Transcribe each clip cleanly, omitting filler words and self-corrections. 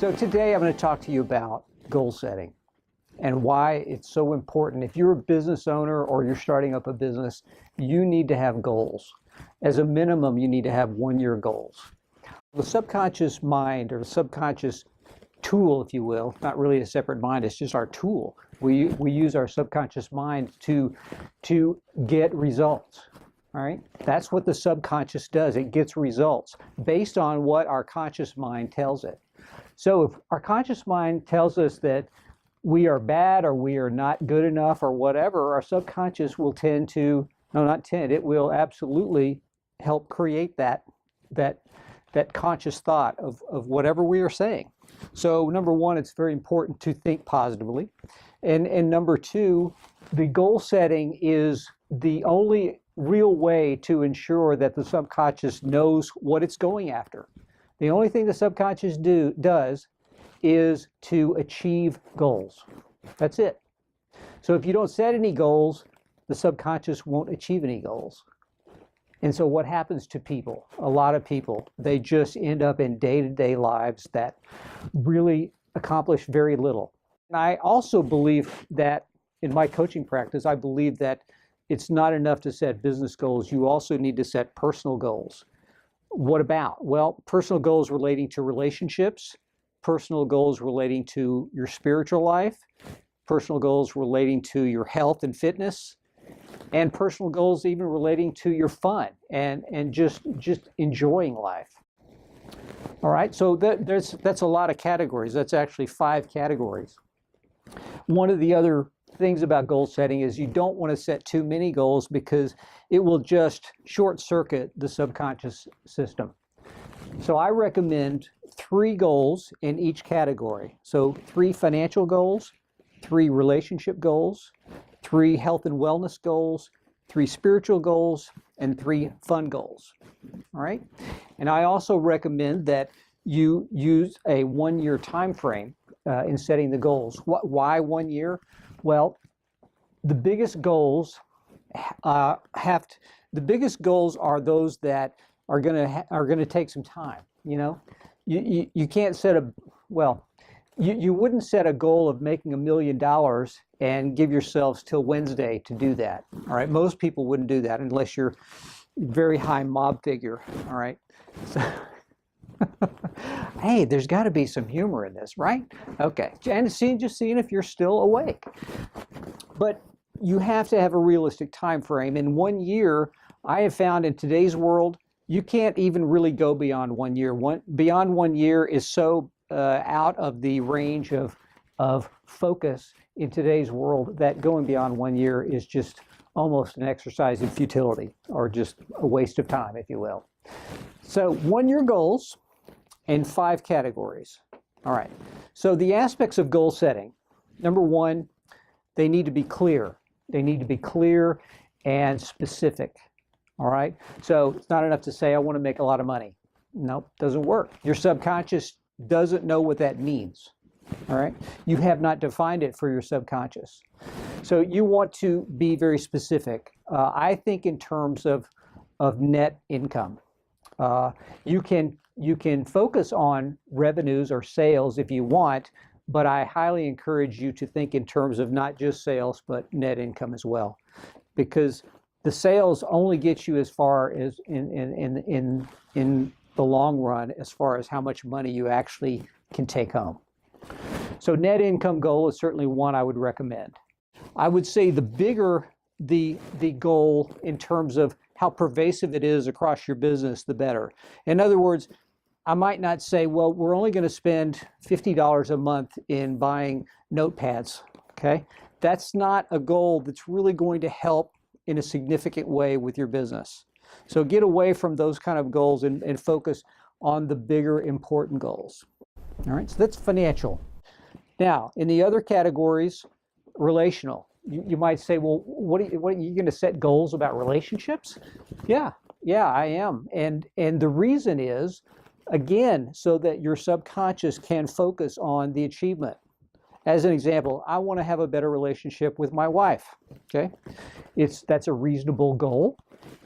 So today I'm going to talk to you about goal setting and why it's so important. If you're a business owner or you're starting up a business, you need to have goals. As a minimum, you need to have one-year goals. The subconscious mind, or the subconscious tool, if you will, not really a separate mind, it's just our tool. We use our subconscious mind to get results. All right? That's what the subconscious does. It gets results based on what our conscious mind tells it. So if our conscious mind tells us that we are bad or we are not good enough or whatever, our subconscious will tend to, no, not tend, it will absolutely help create that conscious thought of whatever we are saying. So number one, it's very important to think positively. And number two, the goal setting is the only real way to ensure that the subconscious knows what it's going after. The only thing the subconscious does is to achieve goals. That's it. So if you don't set any goals, the subconscious won't achieve any goals. And so what happens to people? A lot of people, they just end up in day-to-day lives that really accomplish very little. And I also believe that in my coaching practice, I believe that it's not enough to set business goals. You also need to set personal goals. What about? Well, personal goals relating to relationships, personal goals relating to your spiritual life, personal goals relating to your health and fitness, and personal goals even relating to your fun and just enjoying life. All right, so that's a lot of categories. That's actually 5 categories. One of the other things about goal setting is you don't want to set too many goals because it will just short circuit the subconscious system. So I recommend 3 goals in each category. So 3 financial goals, 3 relationship goals, 3 health and wellness goals, 3 spiritual goals, and 3 fun goals. All right. And I also recommend that you use a 1-year time frame in setting the goals. Why 1 year? Well, the biggest goals are those that are going to take some time. You know, you can't set you wouldn't set a goal of making $1 million and give yourselves till Wednesday to do that. All right, most people wouldn't do that unless you're a very high mob figure. All right, so hey, there's got to be some humor in this, right? Okay, and just seeing if you're still awake. But you have to have a realistic time frame. In 1 year, I have found in today's world, you can't even really go beyond 1 year. Beyond 1 year is so out of the range of focus in today's world that going beyond 1 year is just almost an exercise in futility or just a waste of time, if you will. So 1 year goals in 5 categories. All right. So the aspects of goal setting. Number one, they need to be clear. They need to be clear and specific. All right. So it's not enough to say, I want to make a lot of money. Nope, doesn't work. Your subconscious doesn't know what that means. All right. You have not defined it for your subconscious. So you want to be very specific. I think in terms of net income. You can focus on revenues or sales if you want, but I highly encourage you to think in terms of not just sales, but net income as well, because the sales only get you as far as in the long run, as far as how much money you actually can take home. So net income goal is certainly one I would recommend. I would say the bigger the goal in terms of how pervasive it is across your business, the better. In other words, I might not say, well, we're only going to spend $50 a month in buying notepads, okay? That's not a goal that's really going to help in a significant way with your business. So get away from those kind of goals and focus on the bigger, important goals. All right, so that's financial. Now, in the other categories, relational. You might say, well, what are you going to set goals about relationships? Yeah, I am. And the reason is, again, so that your subconscious can focus on the achievement. As an example, I want to have a better relationship with my wife. Okay, that's a reasonable goal.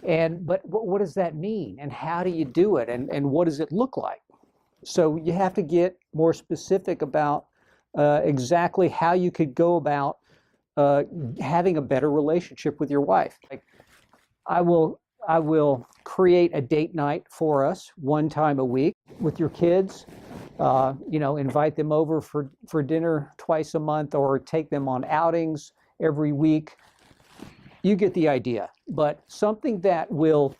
But what does that mean? And how do you do it? And what does it look like? So you have to get more specific about exactly how you could go about having a better relationship with your wife. Like, I will create a date night for us one time a week with your kids. Invite them over for dinner twice a month, or take them on outings every week. You get the idea. But something that will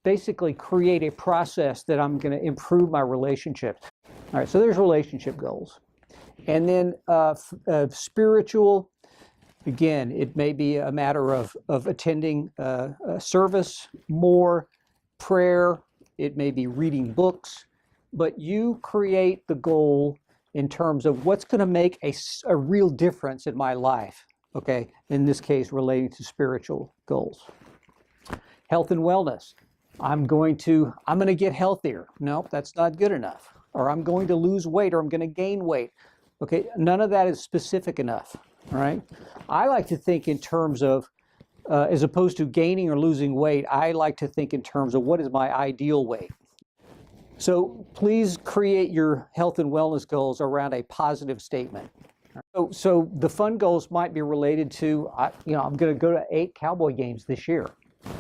basically create a process that I'm going to improve my relationship. All right, so there's relationship goals. And then spiritual, again, it may be a matter of attending a service more, prayer, it may be reading books, but you create the goal in terms of what's going to make a real difference in my life, okay? In this case, relating to spiritual goals. Health and wellness. I'm going to get healthier. No, that's not good enough. Or I'm going to lose weight, or I'm going to gain weight. Okay, none of that is specific enough, all right? I like to think in terms of, as opposed to gaining or losing weight, I like to think in terms of what is my ideal weight. So please create your health and wellness goals around a positive statement. So the fun goals might be related to, I'm going to go to 8 Cowboy games this year.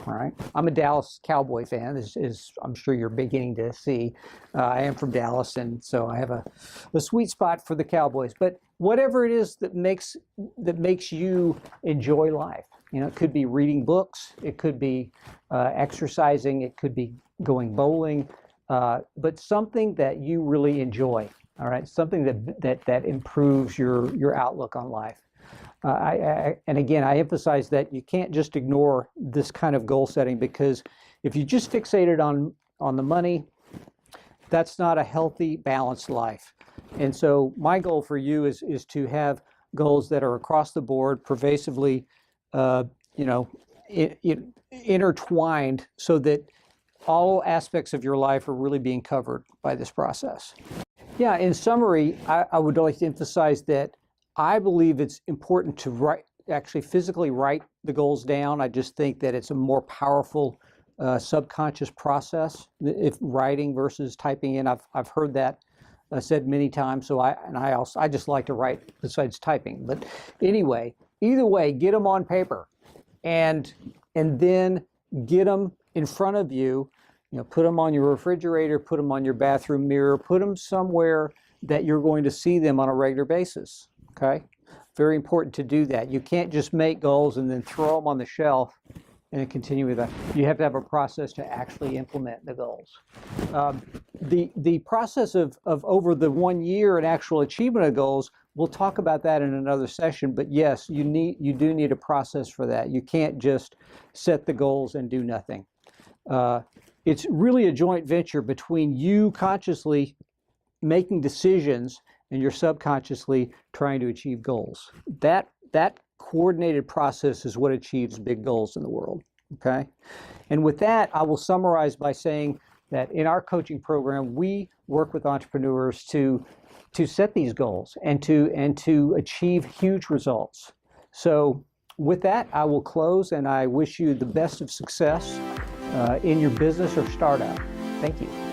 All right. I'm a Dallas Cowboy fan, as I'm sure you're beginning to see. I am from Dallas, and so I have a sweet spot for the Cowboys. But whatever it is that makes you enjoy life, it could be reading books, it could be exercising, it could be going bowling, but something that you really enjoy. All right, something that improves your outlook on life. And again, I emphasize that you can't just ignore this kind of goal setting, because if you just fixated on the money, that's not a healthy, balanced life. And so my goal for you is to have goals that are across the board, pervasively, intertwined, so that all aspects of your life are really being covered by this process. Yeah, in summary, I would like to emphasize that I believe it's important to actually physically write the goals down. I just think that it's a more powerful subconscious process, if writing versus typing in. I've heard that said many times. So I just like to write besides typing. But anyway, either way, get them on paper, and then get them in front of you. Put them on your refrigerator, put them on your bathroom mirror, put them somewhere that you're going to see them on a regular basis. Okay, very important to do that. You can't just make goals and then throw them on the shelf and then continue with that. You have to have a process to actually implement the goals. The process of over the 1 year and actual achievement of goals, we'll talk about that in another session. But yes, you do need a process for that. You can't just set the goals and do nothing. It's really a joint venture between you consciously making decisions and you're subconsciously trying to achieve goals. That coordinated process is what achieves big goals in the world, okay? And with that, I will summarize by saying that in our coaching program, we work with entrepreneurs to set these goals and to achieve huge results. So with that, I will close, and I wish you the best of success in your business or startup. Thank you.